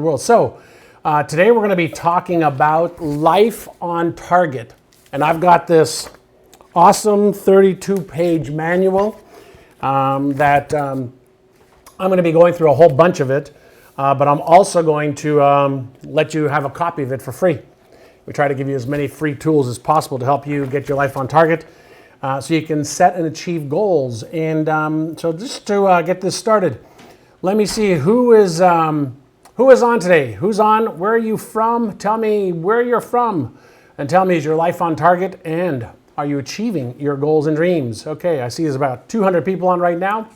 world. So today we're going to be talking about life on target. And I've got this awesome 32-page manual that I'm going to be going through a whole bunch of it, but I'm also going to let you have a copy of it for free. We try to give you as many free tools as possible to help you get your life on target so you can set and achieve goals. And so just to get this started, let me see who is on today. Who's on? Where are you from? Tell me where you're from. And tell me, is your life on target? And are you achieving your goals and dreams? Okay, I see there's about 200 people on right now.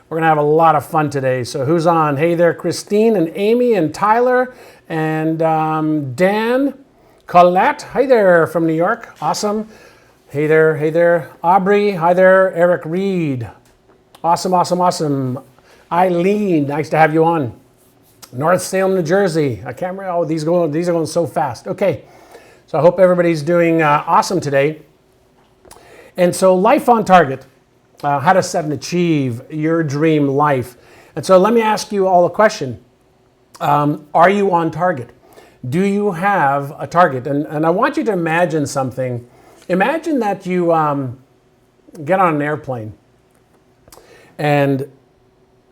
We're going to have a lot of fun today. So who's on? Hey there, Christine and Amy and Tyler and Dan, Colette. Hi there from New York. Awesome. Hey there. Aubrey. Hi there, Eric Reed. Awesome. Eileen, nice to have you on. North Salem, New Jersey. I can't remember. Oh, these are going so fast. Okay, so I hope everybody's doing awesome today. And so life on target, how to set and achieve your dream life. And so let me ask you all a question. Are you on target? Do you have a target? And I want you to imagine something. Imagine that you get on an airplane and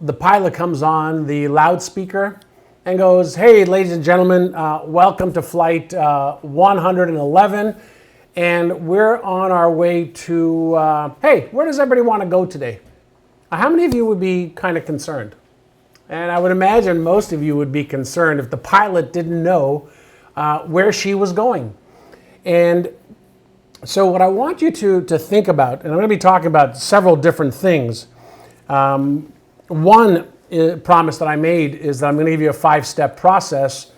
the pilot comes on the loudspeaker and goes, "Hey, ladies and gentlemen, welcome to flight 111. And we're on our way to, hey, where does everybody want to go today?" How many of you would be kind of concerned? And I would imagine most of you would be concerned if the pilot didn't know where she was going. And so what I want you to think about, and I'm going to be talking about several different things. One promise that I made is that I'm going to give you a 5-step process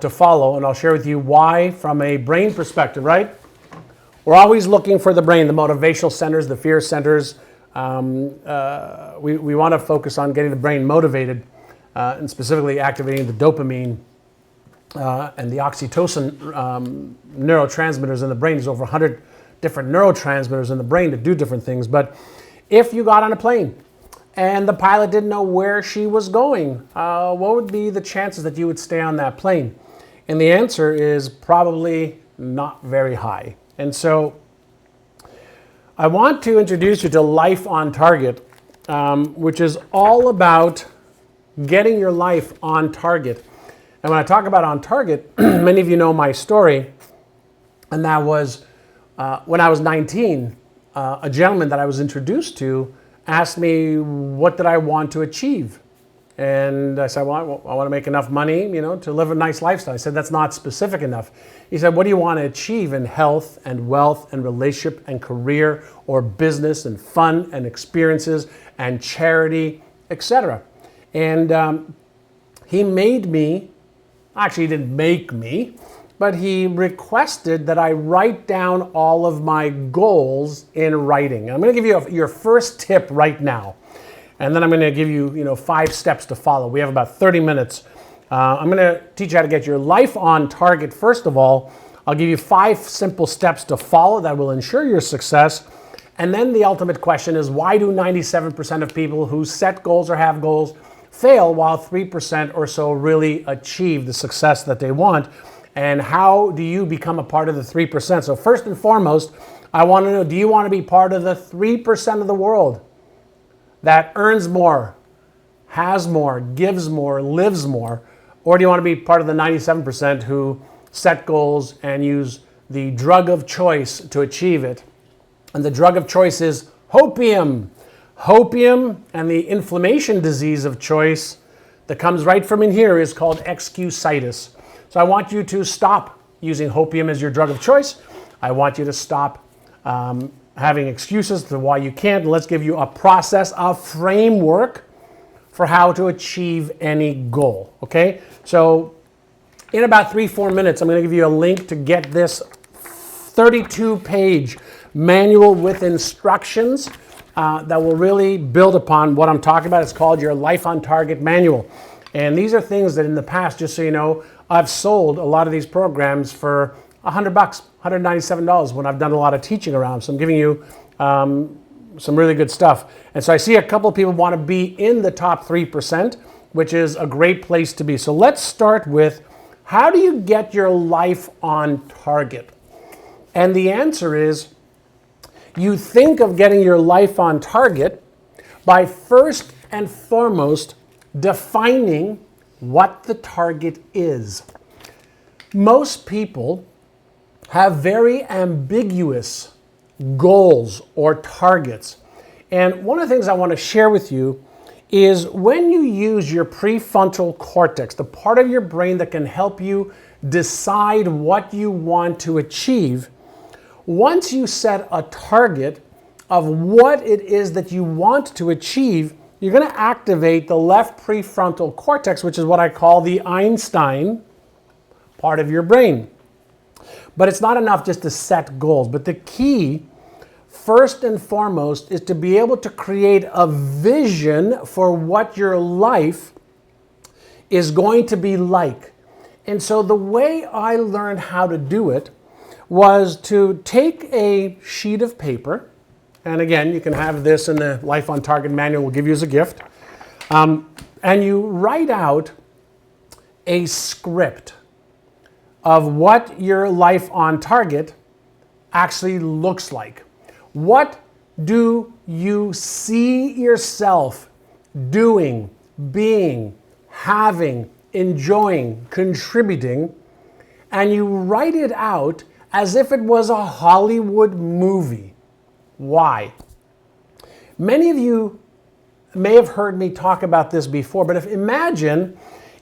to follow, and I'll share with you why from a brain perspective, right? We're always looking for the brain, the motivational centers, the fear centers. We want to focus on getting the brain motivated and specifically activating the dopamine and the oxytocin neurotransmitters in the brain. There's over 100 different neurotransmitters in the brain that do different things. But if you got on a plane and the pilot didn't know where she was going, what would be the chances that you would stay on that plane? And the answer is probably not very high. And so I want to introduce you to Life on Target, which is all about getting your life on target. And when I talk about on target, many of you know my story, and that was when I was 19, a gentleman that I was introduced to asked me what did I want to achieve. And I said, well, I want to make enough money, to live a nice lifestyle. I said, that's not specific enough. He said, what do you want to achieve in health and wealth and relationship and career or business and fun and experiences and charity, etc.? And he made me, actually he didn't make me, but he requested that I write down all of my goals in writing. I'm going to give you your first tip right now. And then I'm going to give you, 5 steps to follow. We have about 30 minutes. I'm going to teach you how to get your life on target. First of all, I'll give you 5 simple steps to follow that will ensure your success. And then the ultimate question is, why do 97% of people who set goals or have goals fail while 3% or so really achieve the success that they want? And how do you become a part of the 3%? So first and foremost, I want to know, do you want to be part of the 3% of the world that earns more, has more, gives more, lives more? Or do you want to be part of the 97% who set goals and use the drug of choice to achieve it? And the drug of choice is hopium. Hopium, and the inflammation disease of choice that comes right from in here is called excusitis. So I want you to stop using hopium as your drug of choice. I want you to stop having excuses to why you can't. Let's give you a process, a framework for how to achieve any goal, okay? So in about 3-4 minutes, I'm going to give you a link to get this 32-page manual with instructions that will really build upon what I'm talking about. It's called your Life on Target Manual. And these are things that in the past, just so you know, I've sold a lot of these programs for $100, $197 when I've done a lot of teaching around. So I'm giving you some really good stuff. And so I see a couple of people want to be in the top 3%. which is a great place to be. So let's start with, how do you get your life on target? And the answer is, you think of getting your life on target by first and foremost defining what the target is. Most people have very ambiguous goals or targets. And one of the things I want to share with you is, when you use your prefrontal cortex, the part of your brain that can help you decide what you want to achieve, once you set a target of what it is that you want to achieve, you're going to activate the left prefrontal cortex, which is what I call the Einstein part of your brain. But it's not enough just to set goals. But the key, first and foremost, is to be able to create a vision for what your life is going to be like. And so the way I learned how to do it was to take a sheet of paper, and again, you can have this in the Life on Target manual we'll give you as a gift, and you write out a script of what your life on target actually looks like. What do you see yourself doing, being, having, enjoying, contributing, and you write it out as if it was a Hollywood movie. Why? Many of you may have heard me talk about this before, but imagine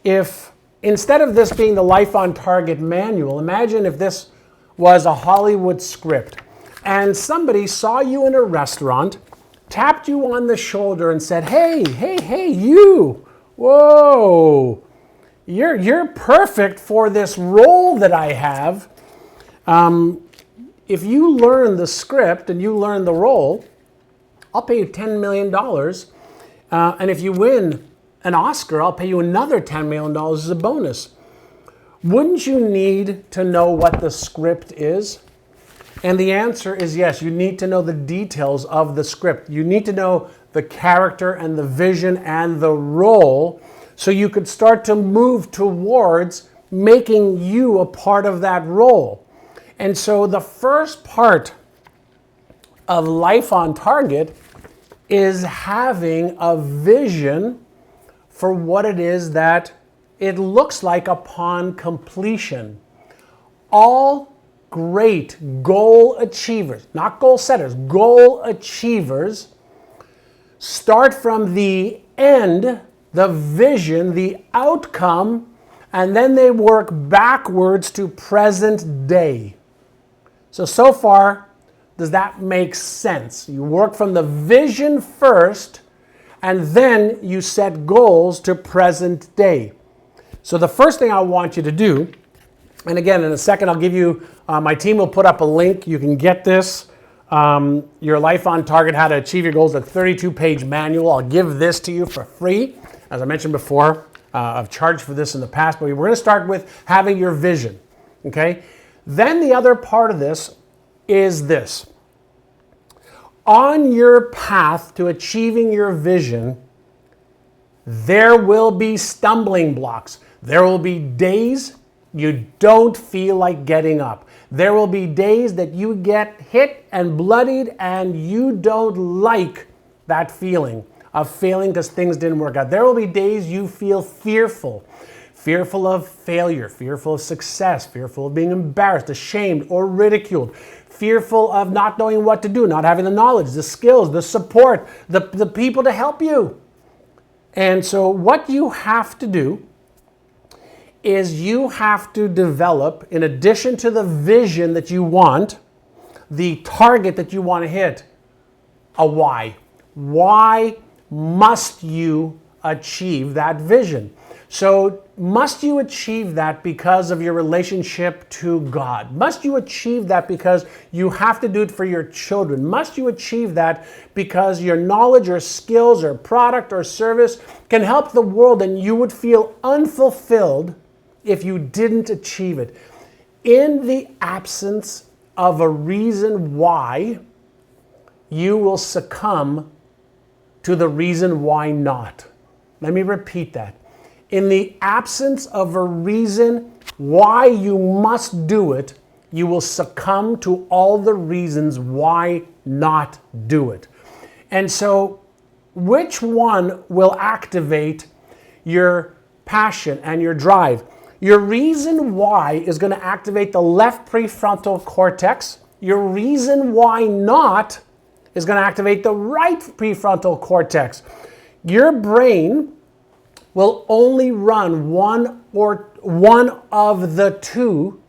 if, instead of this being the Life on Target manual, imagine if this was a Hollywood script, and somebody saw you in a restaurant, tapped you on the shoulder and said, hey, you, whoa, you're perfect for this role that I have. If you learn the script and you learn the role, I'll pay you $10 million. And if you win an Oscar, I'll pay you another $10 million as a bonus. Wouldn't you need to know what the script is? And the answer is yes, you need to know the details of the script. You need to know the character and the vision and the role, so you could start to move towards making you a part of that role. And so the first part of Life on Target is having a vision for what it is that it looks like upon completion. All great goal achievers, not goal setters, goal achievers, start from the end, the vision, the outcome, and then they work backwards to present day. So far, does that make sense? You work from the vision first, and then you set goals to present day. So the first thing I want you to do, and again, in a second, I'll give you, my team will put up a link. You can get this, your Life on Target, How to Achieve Your Goals, a 32-page manual. I'll give this to you for free. As I mentioned before, I've charged for this in the past, but we're going to start with having your vision, okay? Then the other part of this is this. On your path to achieving your vision, there will be stumbling blocks. There will be days you don't feel like getting up. There will be days that you get hit and bloodied and you don't like that feeling of failing because things didn't work out. There will be days you feel fearful. Fearful of failure, fearful of success, fearful of being embarrassed, ashamed, or ridiculed, fearful of not knowing what to do, not having the knowledge, the skills, the support, the people to help you. And so what you have to do is you have to develop, in addition to the vision that you want, the target that you want to hit, a why. Why must you achieve that vision? So must you achieve that because of your relationship to God? Must you achieve that because you have to do it for your children? Must you achieve that because your knowledge or skills or product or service can help the world and you would feel unfulfilled if you didn't achieve it? In the absence of a reason why, you will succumb to the reason why not. Let me repeat that. In the absence of a reason why you must do it, you will succumb to all the reasons why not do it. And so, which one will activate your passion and your drive? Your reason why is going to activate the left prefrontal cortex. Your reason why not is going to activate the right prefrontal cortex. Your brain will only run one of the two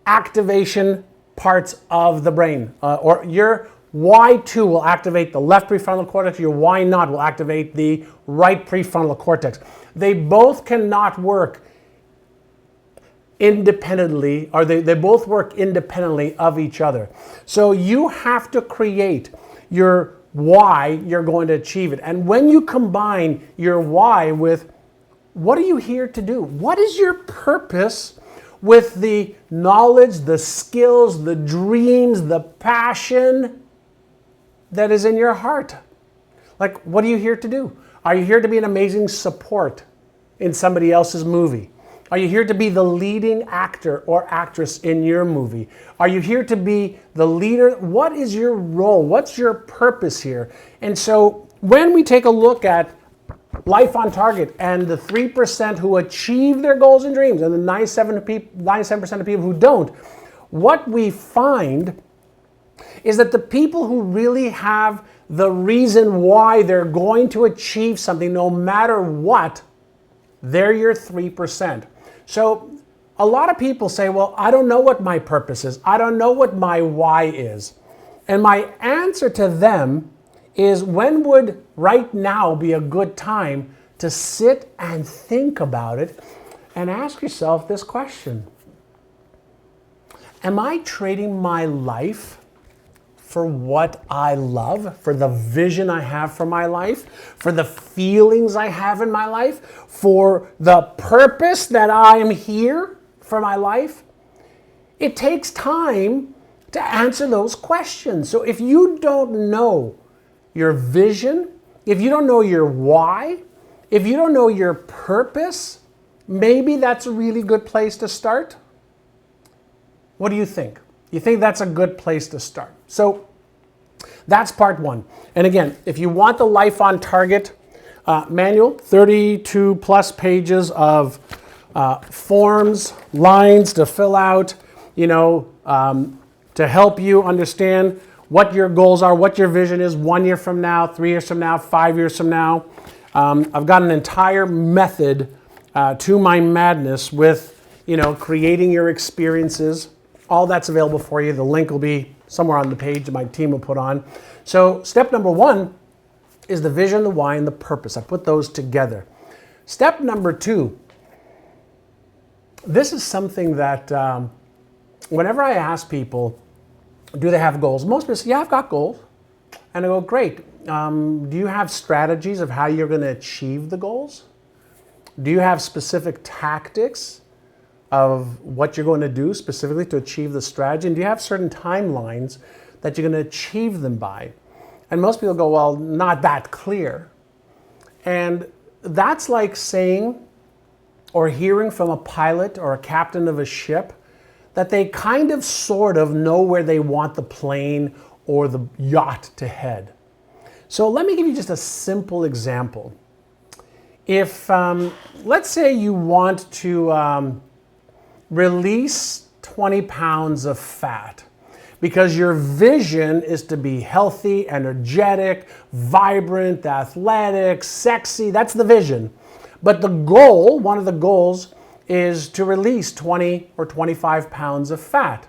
activation parts of the brain. Or your Y2 will activate the left prefrontal cortex, your Y not will activate the right prefrontal cortex. They both cannot work independently, or they both work independently of each other. So you have to create your why you're going to achieve it. And when you combine your why with what are you here to do? What is your purpose with the knowledge, the skills, the dreams, the passion that is in your heart? Like, what are you here to do? Are you here to be an amazing support in somebody else's movie? Are you here to be the leading actor or actress in your movie? Are you here to be the leader? What is your role? What's your purpose here? And so when we take a look at Life on Target and the 3% who achieve their goals and dreams and the 97% of people who don't, what we find is that the people who really have the reason why they're going to achieve something no matter what, they're your 3%. So a lot of people say, well, I don't know what my purpose is. I don't know what my why is. And my answer to them is, when would right now be a good time to sit and think about it and ask yourself this question? Am I trading my life for what I love, for the vision I have for my life, for the feelings I have in my life, for the purpose that I am here for my life? It takes time to answer those questions. So if you don't know your vision, if you don't know your why, if you don't know your purpose, maybe that's a really good place to start. What do you think? You think that's a good place to start? So that's part one. And again, if you want the Life on Target manual, 32 plus pages of forms, lines to fill out, to help you understand what your goals are, what your vision is 1 year from now, 3 years from now, 5 years from now. I've got an entire method to my madness with, creating your experiences. All that's available for you. The link will be somewhere on the page that my team will put on. So step number one is the vision, the why, and the purpose. I put those together. Step number two, this is something that whenever I ask people, do they have goals? Most people say, yeah, I've got goals. And I go, great. Do you have strategies of how you're going to achieve the goals? Do you have specific tactics of what you're going to do specifically to achieve the strategy? And do you have certain timelines that you're going to achieve them by? And most people go, well, not that clear. And that's like saying or hearing from a pilot or a captain of a ship that they kind of sort of know where they want the plane or the yacht to head. So let me give you just a simple example. If, let's say you want to release 20 pounds of fat because your vision is to be healthy, energetic, vibrant, athletic, sexy. That's the vision. But the goal, one of the goals, is to release 20 or 25 pounds of fat.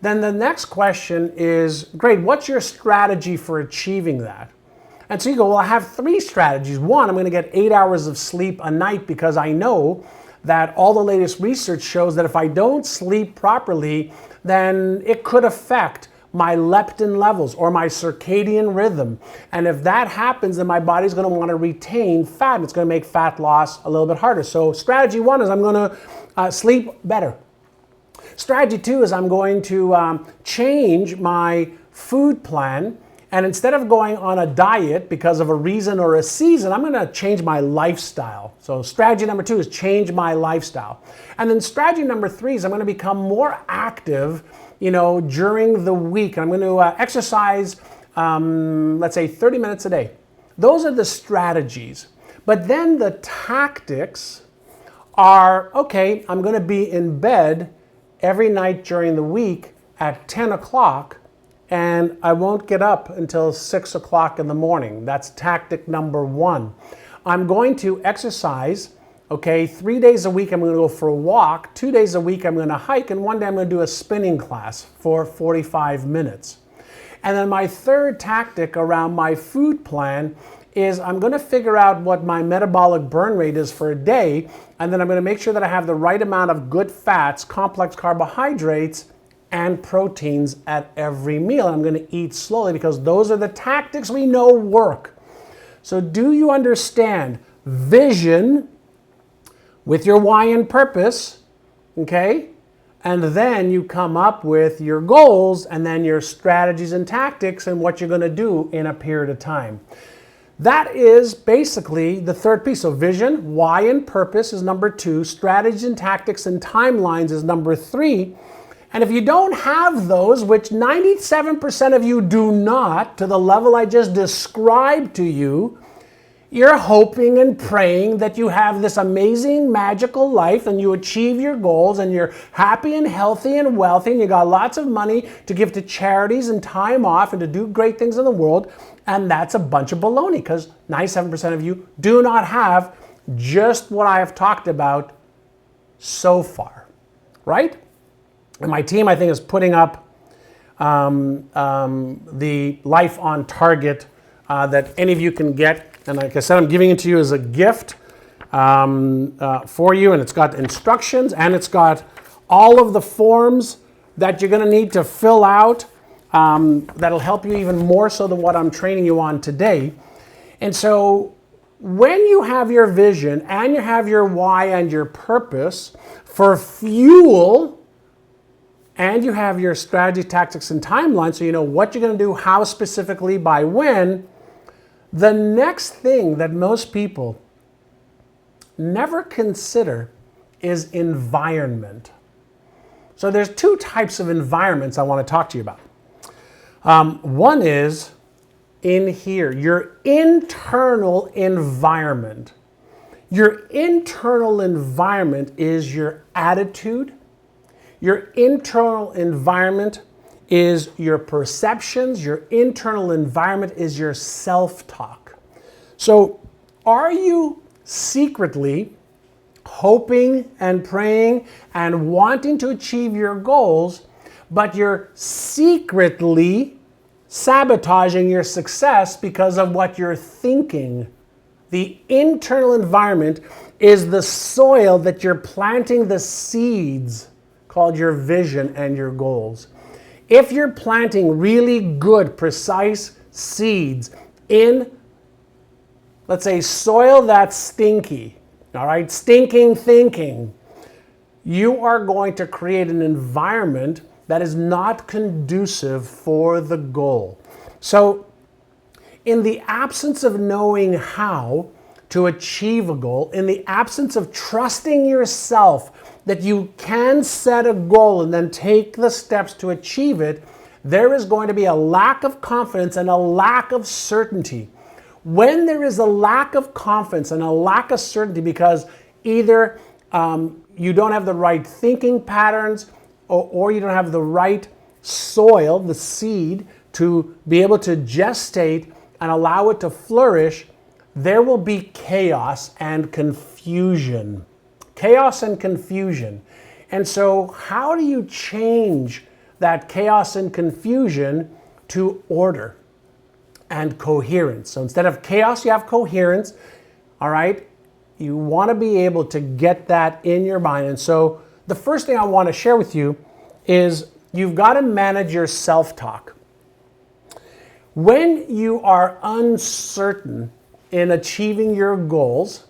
Then the next question is, great, what's your strategy for achieving that? And so you go, well, I have 3 strategies. One, I'm going to get 8 hours of sleep a night because I know that all the latest research shows that if I don't sleep properly, then it could affect my leptin levels or my circadian rhythm. And if that happens, then my body's going to want to retain fat. And it's going to make fat loss a little bit harder. So strategy 1 is I'm going to sleep better. Strategy 2 is I'm going to change my food plan And instead of going on a diet because of a reason or a season, I'm going to change my lifestyle. So strategy number 2 is change my lifestyle. And then strategy number 3 is I'm going to become more active, during the week. I'm going to exercise, let's say 30 minutes a day. Those are the strategies. But then the tactics are, okay, I'm going to be in bed every night during the week at 10 o'clock, and I won't get up until 6 o'clock in the morning. That's tactic number 1. I'm going to exercise, 3 days a week I'm going to go for a walk, 2 days a week I'm going to hike, and one day I'm going to do a spinning class for 45 minutes. And then my third tactic around my food plan is I'm going to figure out what my metabolic burn rate is for a day, and then I'm going to make sure that I have the right amount of good fats, complex carbohydrates, and proteins at every meal. I'm going to eat slowly because those are the tactics we know work. So do you understand? Vision with your why and purpose, okay? And then you come up with your goals and then your strategies and tactics and what you're going to do in a period of time. That is basically the third piece. So vision, why and purpose is number 2. Strategies and tactics and timelines is number 3. And if you don't have those, which 97% of you do not, to the level I just described to you, you're hoping and praying that you have this amazing, magical life and you achieve your goals and you're happy and healthy and wealthy and you got lots of money to give to charities and time off and to do great things in the world. And that's a bunch of baloney because 97% of you do not have just what I have talked about so far, right? And my team, I think, is putting up the Life on Target that any of you can get. And like I said, I'm giving it to you as a gift for you. And it's got instructions and it's got all of the forms that you're going to need to fill out that'll help you even more so than what I'm training you on today. And so when you have your vision and you have your why and your purpose for fuel, and you have your strategy, tactics, and timeline, so you know what you're going to do, how specifically, by when, the next thing that most people never consider is environment. So there's 2 types of environments I want to talk to you about. One is in here, your internal environment. Your internal environment is your attitude. Your internal environment is your perceptions. Your internal environment is your self-talk. So are you secretly hoping and praying and wanting to achieve your goals, but you're secretly sabotaging your success because of what you're thinking? The internal environment is the soil that you're planting the seeds called your vision and your goals. If you're planting really good, precise seeds in, let's say, soil that's stinky, all right, stinking thinking, you are going to create an environment that is not conducive for the goal. So, in the absence of knowing how to achieve a goal, in the absence of trusting yourself that you can set a goal and then take the steps to achieve it, there is going to be a lack of confidence and a lack of certainty. When there is a lack of confidence and a lack of certainty because either you don't have the right thinking patterns or you don't have the right soil, the seed, to be able to gestate and allow it to flourish, there will be chaos and confusion. Chaos and confusion. And so how do you change that chaos and confusion to order and coherence? So instead of chaos, you have coherence, all right? You want to be able to get that in your mind. And so the first thing I want to share with you is you've got to manage your self-talk. When you are uncertain in achieving your goals,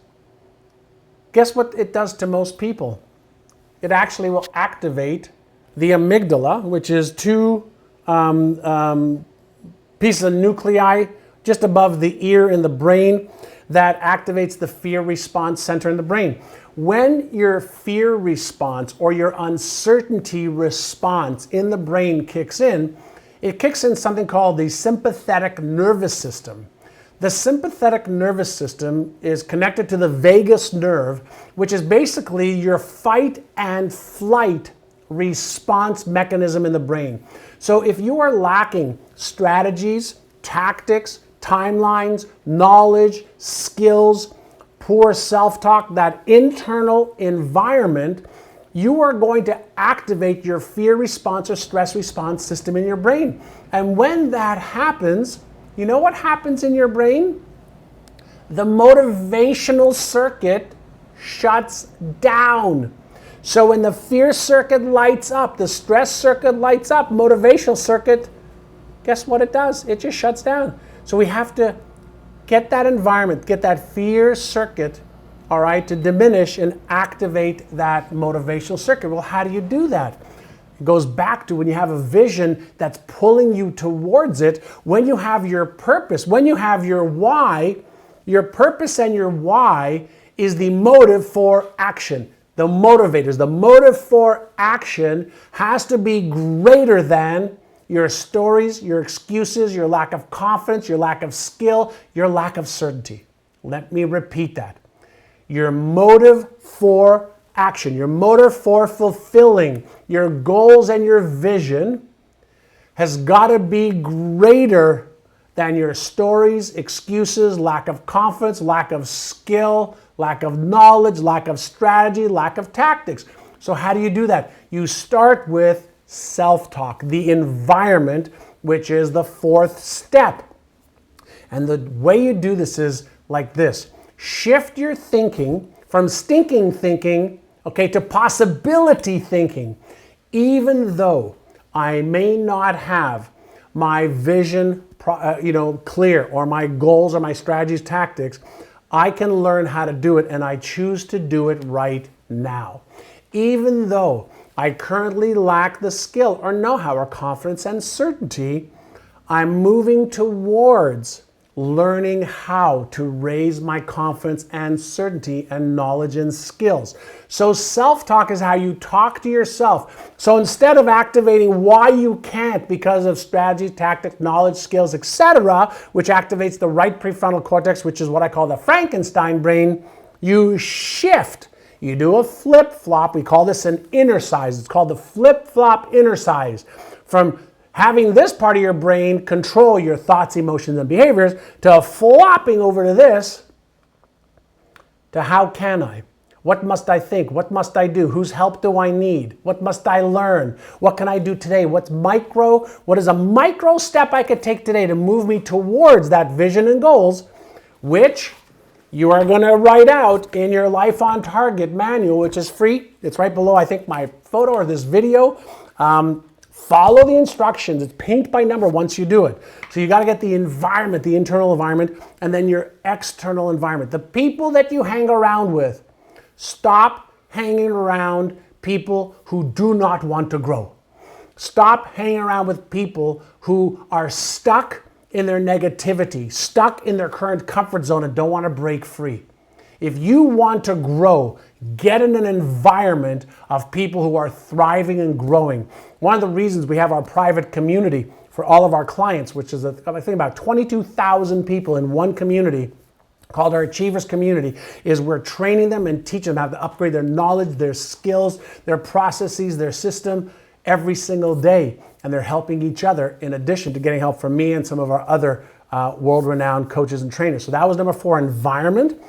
guess what it does to most people? It actually will activate the amygdala, which is 2 piece of nuclei just above the ear in the brain that activates the fear response center in the brain. When your fear response or your uncertainty response in the brain kicks in, it kicks in something called the sympathetic nervous system. The sympathetic nervous system is connected to the vagus nerve, which is basically your fight and flight response mechanism in the brain. So if you are lacking strategies, tactics, timelines, knowledge, skills, poor self-talk, that internal environment, you are going to activate your fear response or stress response system in your brain. And when that happens, you know what happens in your brain? The motivational circuit shuts down. So when the fear circuit lights up, the stress circuit lights up, motivational circuit, guess what it does? It just shuts down. So we have to get that environment, get that fear circuit, all right, to diminish and activate that motivational circuit. Well, how do you do that? It goes back to when you have a vision that's pulling you towards it, when you have your purpose, when you have your why. Your purpose and your why is the motive for action. The motivators, the motive for action has to be greater than your stories, your excuses, your lack of confidence, your lack of skill, your lack of certainty. Let me repeat that. Your motive for action, your motive for fulfilling your goals and your vision has got to be greater than your stories, excuses, lack of confidence, lack of skill, lack of knowledge, lack of strategy, lack of tactics. So how do you do that? You start with self-talk, the environment, which is the fourth step. And the way you do this is like this. Shift your thinking from stinking thinking, okay, to possibility thinking. Even though I may not have my vision clear, or my goals or my strategies, tactics, I can learn how to do it, and I choose to do it right now. Even though I currently lack the skill or know-how or confidence and certainty, I'm moving towards learning how to raise my confidence and certainty and knowledge and skills. So self-talk is how you talk to yourself. So instead of activating why you can't because of strategy, tactics, knowledge, skills, etc., which activates the right prefrontal cortex, which is what I call the Frankenstein brain, you shift. You do a flip-flop. We call this an innercise. It's called the flip-flop innercise. From having this part of your brain control your thoughts, emotions, and behaviors to flopping over to this, to how can I? What must I think? What must I do? Whose help do I need? What must I learn? What can I do today? What is a micro step I could take today to move me towards that vision and goals, which you are going to write out in your Life on Target manual, which is free. It's right below, I think, my photo or this video. Follow the instructions. It's paint by number once you do it. So you got to get the environment, the internal environment, and then your external environment. The people that you hang around with. Stop hanging around people who do not want to grow. Stop hanging around with people who are stuck in their negativity, stuck in their current comfort zone and don't want to break free. If you want to grow, get in an environment of people who are thriving and growing. One of the reasons we have our private community for all of our clients, which is, I think, about 22,000 people in one community called our Achievers Community, is we're training them and teaching them how to upgrade their knowledge, their skills, their processes, their system every single day. And they're helping each other in addition to getting help from me and some of our other world-renowned coaches and trainers. So that was number 4, environment.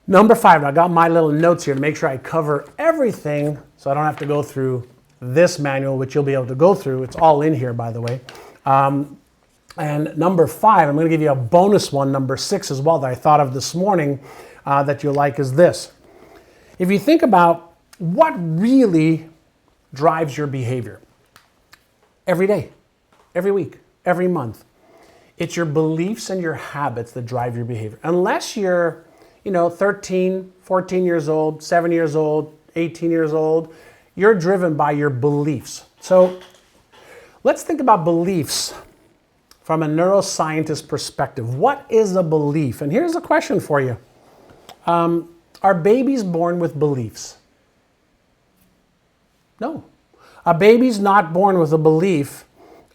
Number 5, I got my little notes here to make sure I cover everything so I don't have to go through this manual, which you'll be able to go through. It's all in here, by the way. And number 5, I'm going to give you a bonus one, number 6 as well, that I thought of this morning that you'll like, is this. If you think about what really drives your behavior every day, every week, every month, it's your beliefs and your habits that drive your behavior. Unless you're 13, 14 years old, 7 years old, 18 years old, you're driven by your beliefs. So let's think about beliefs. from a neuroscientist perspective. What is a belief? And here's a question for you. Are babies born with beliefs? No. A baby's not born with a belief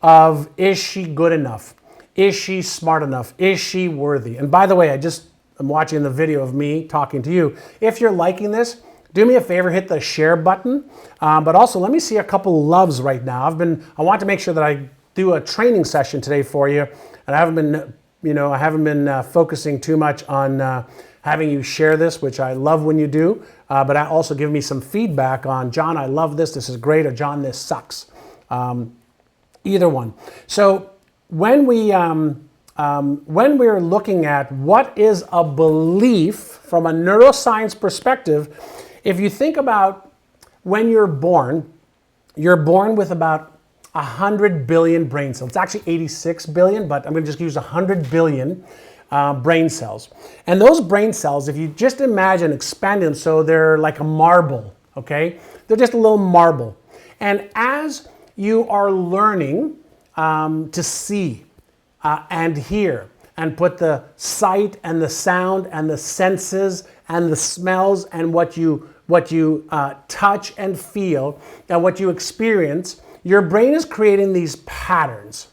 of, is she good enough? Is she smart enough? Is she worthy? And by the way, I'm watching the video of me talking to you. If you're liking this, do me a favor, hit the share button. But also, let me see a couple loves right now. I want to make sure that I do a training session today for you, and I haven't been focusing too much on having you share this, which I love when you do. But I also give me some feedback on, John, I love this. This is great, or John, this sucks. Either one. So when we're looking at what is a belief from a neuroscience perspective, if you think about when you're born with about 100 billion brain cells. It's actually 86 billion, but I'm going to just use 100 billion brain cells. And those brain cells, if you just imagine expanding them so they're like a marble, okay? They're just a little marble. And as you are learning to see and hear and put the sight and the sound and the senses and the smells and what you touch and feel and what you experience, your brain is creating these patterns.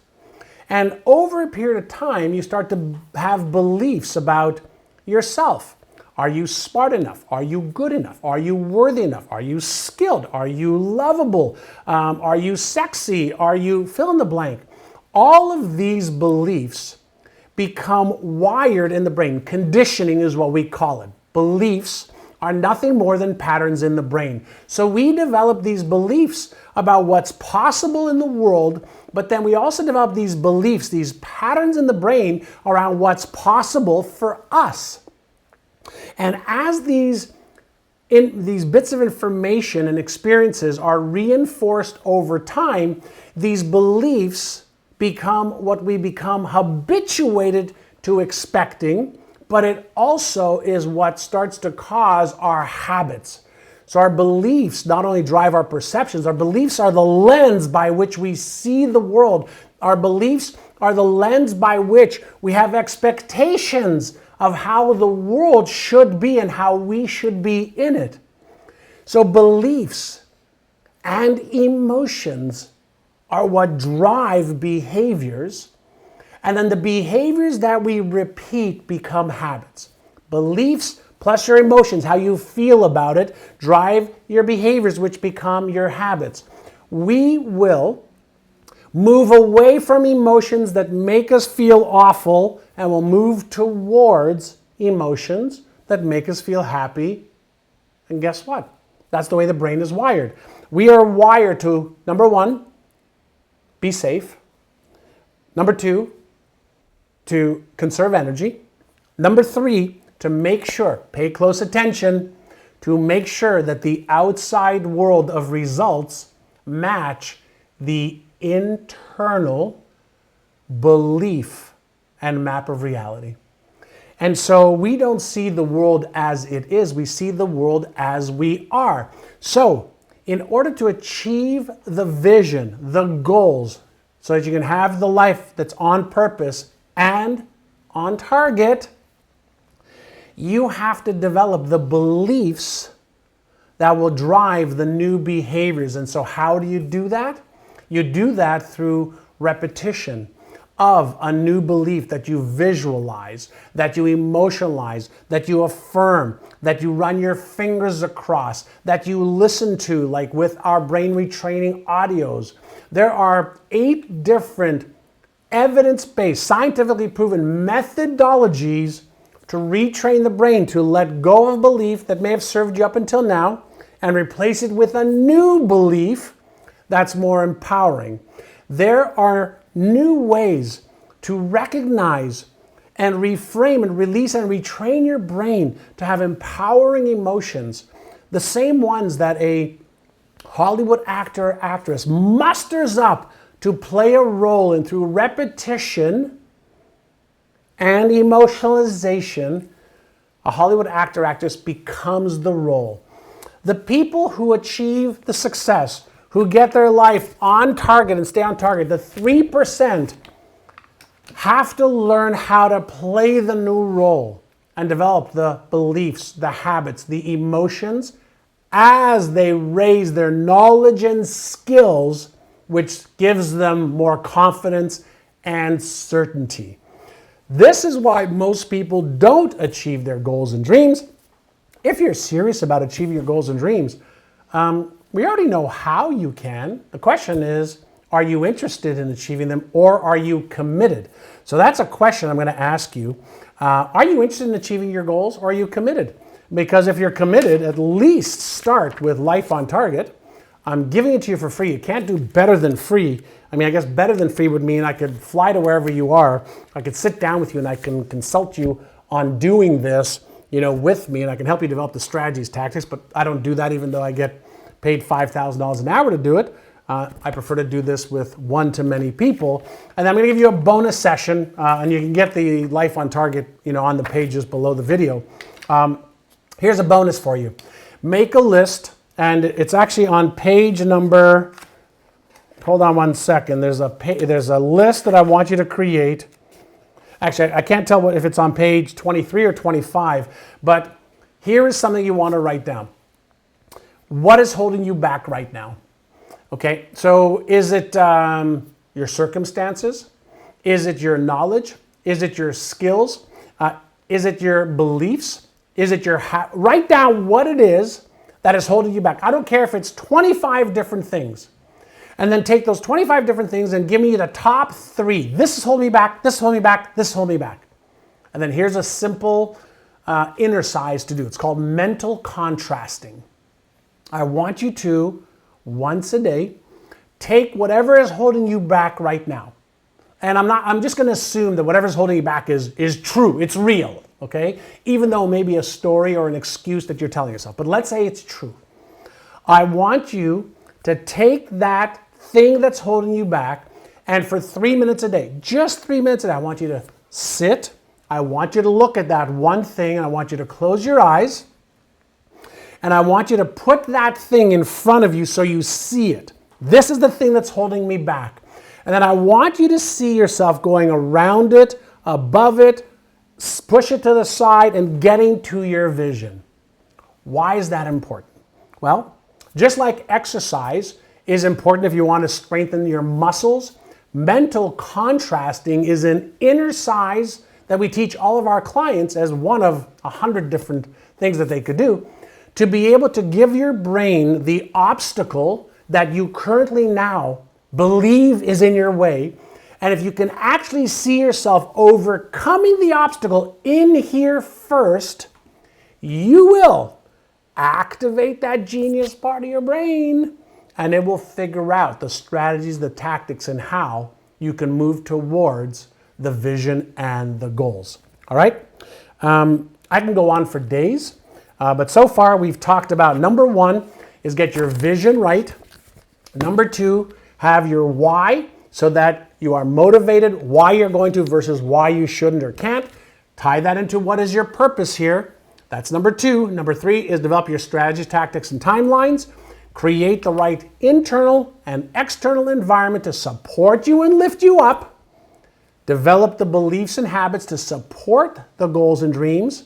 And over a period of time, you start to have beliefs about yourself. Are you smart enough? Are you good enough? Are you worthy enough? Are you skilled? Are you lovable? Are you sexy? Are you fill in the blank? All of these beliefs become wired in the brain. Conditioning is what we call it. Beliefs are nothing more than patterns in the brain. So we develop these beliefs about what's possible in the world, but then we also develop these beliefs, these patterns in the brain around what's possible for us. And as these bits of information and experiences are reinforced over time, these beliefs become what we become habituated to expecting, but it also is what starts to cause our habits. So our beliefs not only drive our perceptions, our beliefs are the lens by which we see the world. Our beliefs are the lens by which we have expectations of how the world should be and how we should be in it. So beliefs and emotions are what drive behaviors, and then the behaviors that we repeat become habits. Beliefs plus your emotions, how you feel about it, drive your behaviors, which become your habits. We will move away from emotions that make us feel awful, and we'll move towards emotions that make us feel happy. And guess what? That's the way the brain is wired. We are wired to, number one, be safe. Number two, to conserve energy. Number three, to make sure, pay close attention, to make sure that the outside world of results match the internal belief and map of reality. And so we don't see the world as it is, we see the world as we are. So in order to achieve the vision, the goals, so that you can have the life that's on purpose and on target, you have to develop the beliefs that will drive the new behaviors. And so how do you do that? You do that through repetition of a new belief that you visualize, that you emotionalize, that you affirm, that you run your fingers across, that you listen to, like with our brain retraining audios. There are 8 different evidence-based, scientifically proven methodologies to retrain the brain to let go of belief that may have served you up until now and replace it with a new belief that's more empowering. There are new ways to recognize and reframe and release and retrain your brain to have empowering emotions, the same ones that a Hollywood actor or actress musters up to play a role in through repetition and emotionalization. A Hollywood actor or actress becomes the role. The people who achieve the success, who get their life on target and stay on target, the 3% have to learn how to play the new role and develop the beliefs, the habits, the emotions as they raise their knowledge and skills, which gives them more confidence and certainty. This is why most people don't achieve their goals and dreams. If you're serious about achieving your goals and dreams, we already know how you can. The question is, are you interested in achieving them, or are you committed? So that's a question I'm going to ask you. Are you interested in achieving your goals, or are you committed? Because if you're committed, at least start with Life on Target. I'm giving it to you for free. You can't do better than free. I mean, I guess better than free would mean I could fly to wherever you are. I could sit down with you and I can consult you on doing this, with me, and I can help you develop the strategies, tactics, but I don't do that even though I get paid $5,000 an hour to do it. I prefer to do this with one-to-many people. And I'm going to give you a bonus session, and you can get the Life on Target, on the pages below the video. Here's a bonus for you. Make a list, and it's actually on page number, hold on one second. There's a list that I want you to create. Actually, I can't tell if it's on page 23 or 25, but here is something you want to write down. What is holding you back right now? Okay, so is it your circumstances? Is it your knowledge? Is it your skills? Is it your beliefs? Is it your write down what it is that is holding you back. I don't care if it's 25 different things. And then take those 25 different things and give me the top 3. This is holding me back, this is holding me back, this is holding me back. And then here's a simple inner size to do. It's called mental contrasting. I want you to, once a day, take whatever is holding you back right now. And I'm just going to assume that whatever's holding you back is true. It's real, okay? Even though it may be a story or an excuse that you're telling yourself. But let's say it's true. I want you to take that thing that's holding you back, and for 3 minutes a day, just 3 minutes a day, I want you to sit. I want you to look at that one thing, and I want you to close your eyes. And I want you to put that thing in front of you so you see it. This is the thing that's holding me back. And then I want you to see yourself going around it, above it, push it to the side, and getting to your vision. Why is that important? Well, just like exercise is important if you want to strengthen your muscles, mental contrasting is an inner size that we teach all of our clients as one of 100 different things that they could do to be able to give your brain the obstacle that you currently now believe is in your way. And if you can actually see yourself overcoming the obstacle in here first, you will activate that genius part of your brain, and it will figure out the strategies, the tactics, and how you can move towards the vision and the goals. All right? I can go on for days, but so far we've talked about number 1 is get your vision right. Number 2, have your why so that you are motivated why you're going to versus why you shouldn't or can't. Tie that into what is your purpose here. That's number 2. Number 3 is develop your strategies, tactics, and timelines. Create the right internal and external environment to support you and lift you up. Develop the beliefs and habits to support the goals and dreams.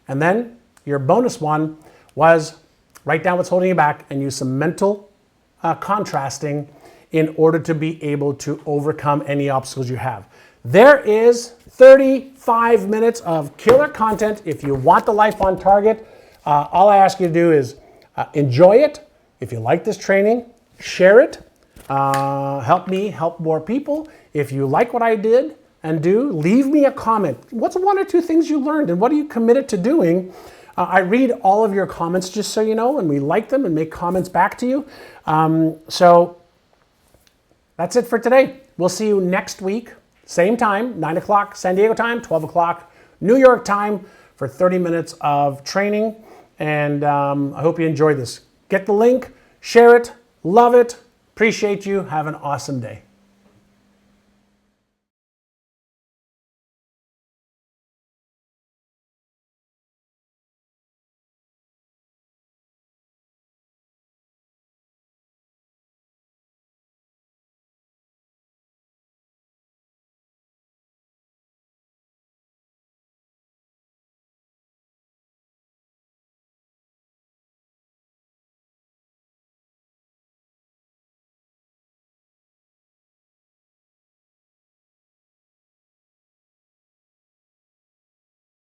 And then your bonus one was write down what's holding you back and use some mental contrasting in order to be able to overcome any obstacles you have. There is 35 minutes of killer content. If you want the Life on Target, all I ask you to do is enjoy it. If you like this training, share it. Help me help more people. If you like what I did and do, leave me a comment. What's 1 or 2 things you learned and what are you committed to doing? I read all of your comments just so you know, and we like them and make comments back to you. So that's it for today. We'll see you next week, same time, 9 o'clock San Diego time, 12 o'clock New York time for 30 minutes of training. And I hope you enjoy this. Get the link, share it, love it, appreciate you. Have an awesome day.